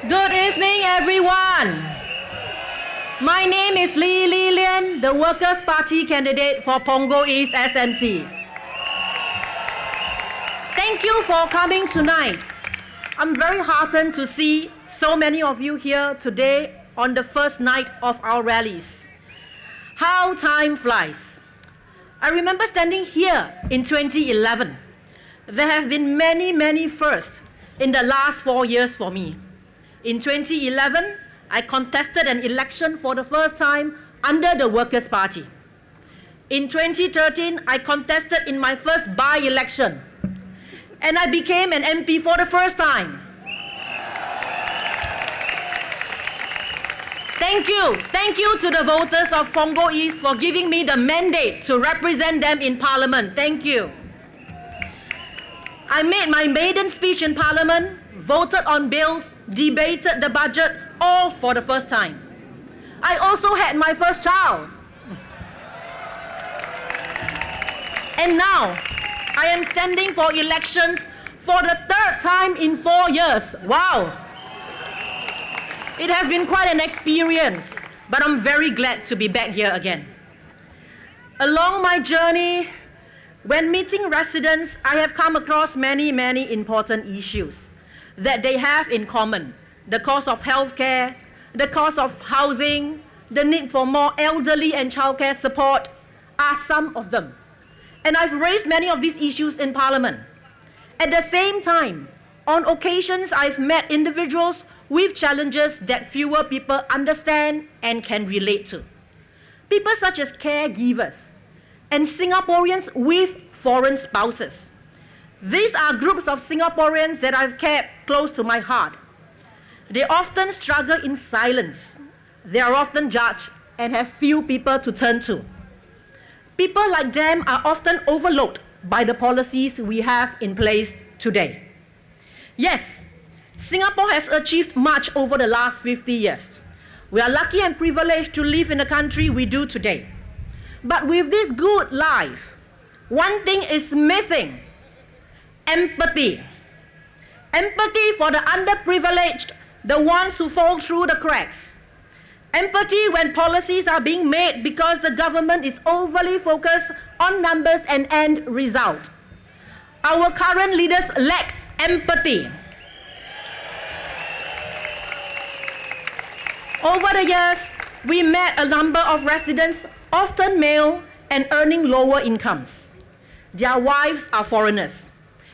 Good evening, everyone. My name is Li Lian, the Workers' Party candidate for Punggol East SMC. Thank you for coming tonight. I'm very heartened to see so many of you here today on the first night of our rallies. How time flies. I remember standing here in 2011. There have been many firsts in the last 4 years for me. In 2011, I contested an election for the first time under the Workers' Party. In 2013, I contested in my first by-election, and I became an MP for the first time. Thank you to the voters of Punggol East for giving me the mandate to represent them in Parliament. Thank you. I made my maiden speech in Parliament, voted on bills, debated the budget, all for the first time. I also had my first child. And now, I am standing for elections for the third time in 4 years. Wow! It has been quite an experience, but I'm very glad to be back here again. Along my journey, when meeting residents, I have come across many important issues that they have in common. The cost of healthcare, the cost of housing, the need for more elderly and childcare support are some of them. And I've raised many of these issues in Parliament. At the same time, on occasions, I've met individuals with challenges that fewer people understand and can relate to. People such as caregivers and Singaporeans with foreign spouses. These are groups of Singaporeans that I've kept close to my heart. They often struggle in silence. They are often judged and have few people to turn to. People like them are often overlooked by the policies we have in place today. Yes, Singapore has achieved much over the last 50 years. We are lucky and privileged to live in the country we do today. But with this good life, one thing is missing: empathy. Empathy for the underprivileged, the ones who fall through the cracks. Empathy when policies are being made because the government is overly focused on numbers and end result. Our current leaders lack empathy. Over the years, we met a number of residents, often male and earning lower incomes. Their wives are foreigners,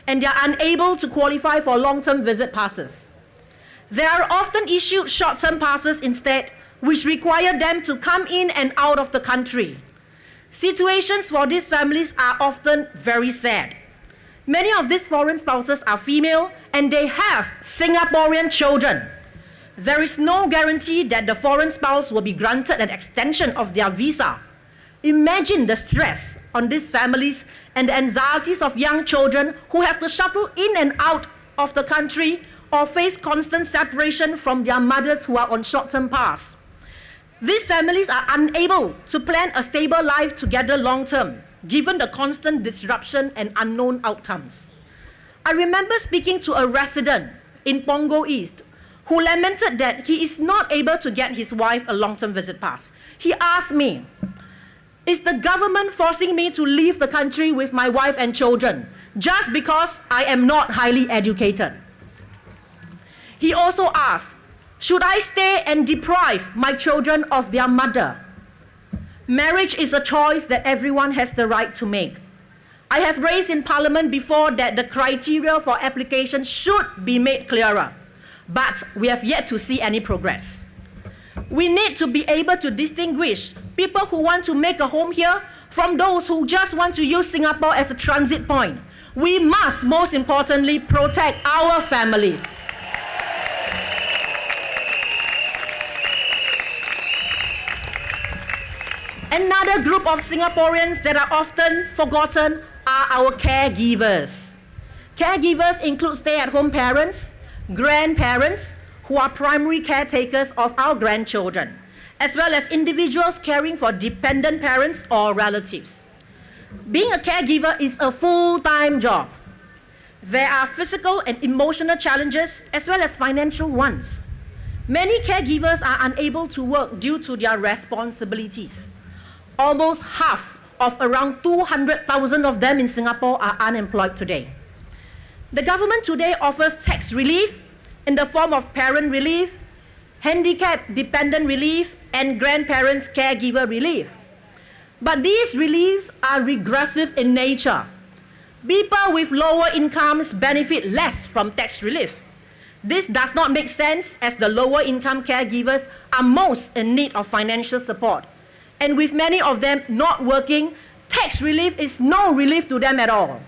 and they are unable to qualify for long-term visit passes. They are often issued short-term passes instead, which require them to come in and out of the country. Situations for these families are often very sad. Many of these foreign spouses are female, and they have Singaporean children. There is no guarantee that the foreign spouse will be granted an extension of their visa. Imagine the stress on these families and the anxieties of young children who have to shuttle in and out of the country or face constant separation from their mothers who are on short-term pass. These families are unable to plan a stable life together long-term, given the constant disruption and unknown outcomes. I remember speaking to a resident in Punggol East who lamented that he is not able to get his wife a long-term visit pass. He asked me, "Is the government forcing me to leave the country with my wife and children just because I am not highly educated?" He also asked, "Should I stay and deprive my children of their mother?" Marriage is a choice that everyone has the right to make. I have raised in Parliament before that the criteria for application should be made clearer, but we have yet to see any progress. We need to be able to distinguish people who want to make a home here from those who just want to use Singapore as a transit point. We must, most importantly, protect our families. Another group of Singaporeans that are often forgotten are our caregivers. Caregivers include stay-at-home parents, grandparents, who are primary caretakers of our grandchildren, as well as individuals caring for dependent parents or relatives. Being a caregiver is a full-time job. There are physical and emotional challenges as well as financial ones. Many caregivers are unable to work due to their responsibilities. Almost half of around 200,000 of them in Singapore are unemployed today. The government today offers tax relief in the form of parent relief, handicap dependent relief, and grandparents caregiver relief. But these reliefs are regressive in nature. People with lower incomes benefit less from tax relief. This does not make sense as the lower income caregivers are most in need of financial support. And with many of them not working, tax relief is no relief to them at all.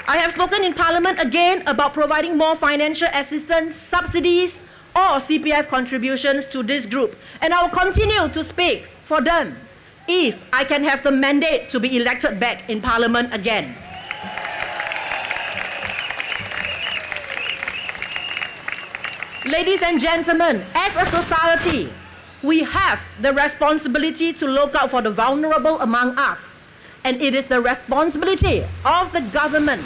I have spoken in Parliament again about providing more financial assistance, subsidies, or CPF contributions to this group, and I will continue to speak for them if I can have the mandate to be elected back in Parliament again. Ladies and gentlemen, as a society, we have the responsibility to look out for the vulnerable among us. And it is the responsibility of the government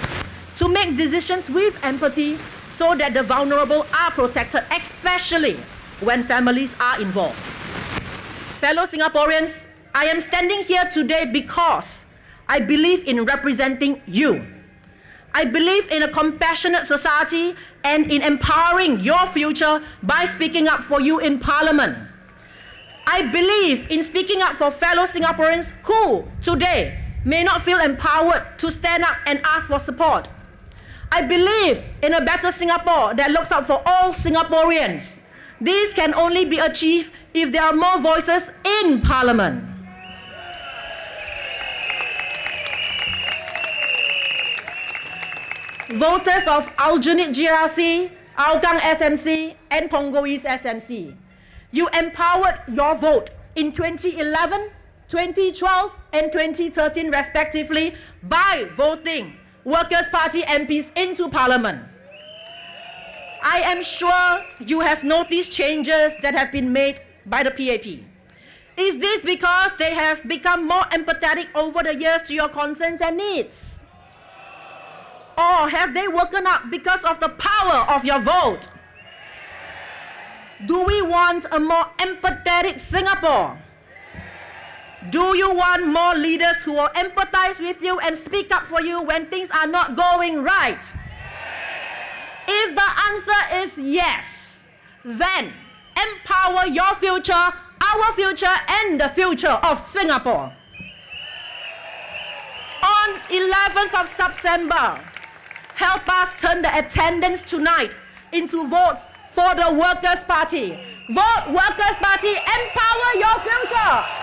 to make decisions with empathy so that the vulnerable are protected, especially when families are involved. Fellow Singaporeans, I am standing here today because I believe in representing you. I believe in a compassionate society and in empowering your future by speaking up for you in Parliament. I believe in speaking up for fellow Singaporeans who, today, may not feel empowered to stand up and ask for support. I believe in a better Singapore that looks out for all Singaporeans. This can only be achieved if there are more voices in Parliament. Voters of Aljunied GRC, Hougang SMC, and Punggol East SMC, you empowered your vote in 2011, 2012 and 2013 respectively by voting Workers' Party MPs into Parliament. I am sure you have noticed changes that have been made by the PAP. Is this because they have become more empathetic over the years to your concerns and needs? Or have they woken up because of the power of your vote? Do we want a more empathetic Singapore? Do you want more leaders who will empathize with you and speak up for you when things are not going right? If the answer is yes, then empower your future, our future, and the future of Singapore. On 11th of September, help us turn the attendance tonight into votes for the Workers' Party. Vote Workers' Party, empower your future.